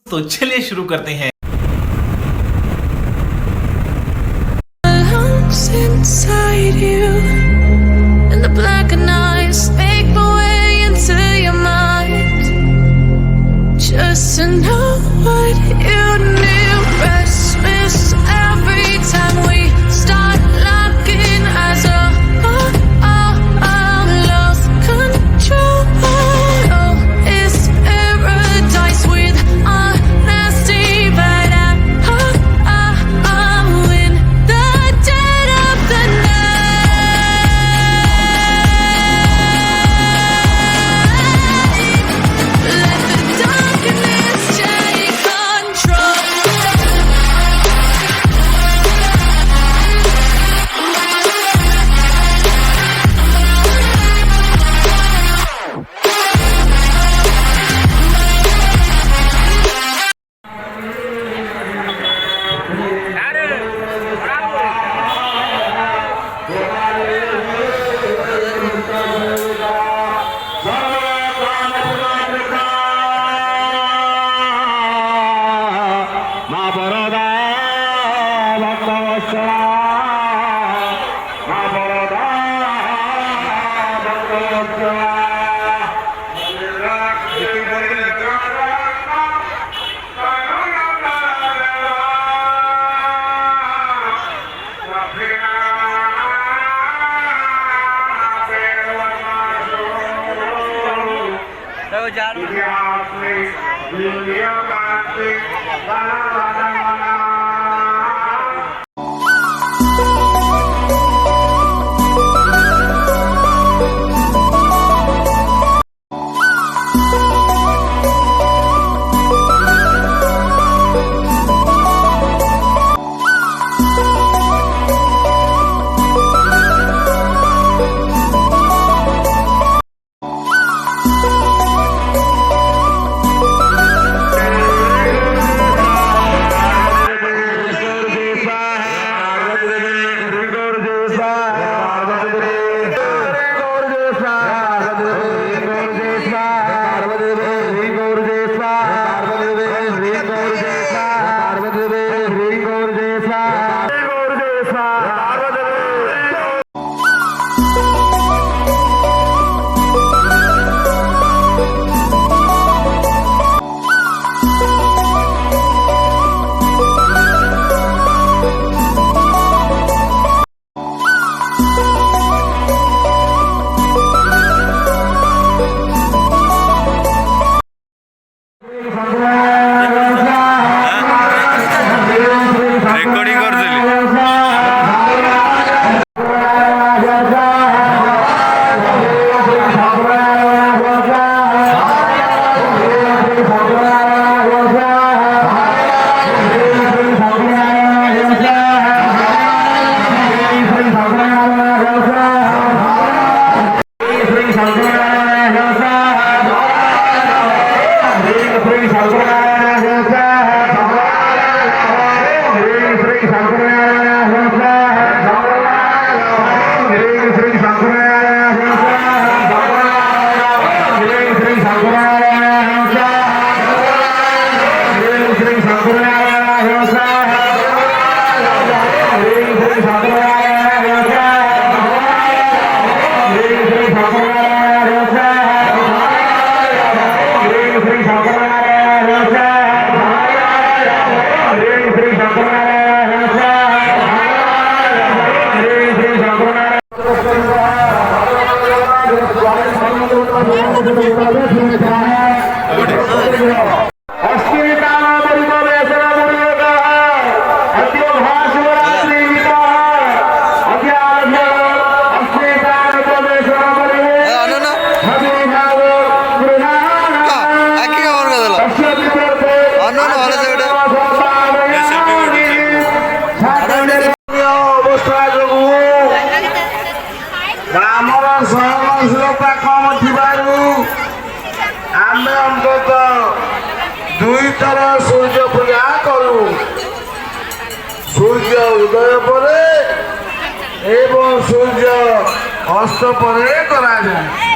तो चलिए शुरू करते हैं। Inside you, and the black and eyes make my way into your mind. Just to know what you knew. Restless every time we start locking eyes. Lost control. Oh, it's paradise with honesty, but I'm in the dead of the night. Let the darkness take control. ସହନଶୀଳତା କମ ଥିବାରୁ ଆମେ ଅନ୍ତତଃ 2 ଥର ସୂର୍ଯ୍ୟ ପୂଜା କରୁ। ସୂର୍ଯ୍ୟ ଉଦୟ ପରେ ଏବଂ ସୂର୍ଯ୍ୟ ଅସ୍ତ ପରେ କରାଯାଏ।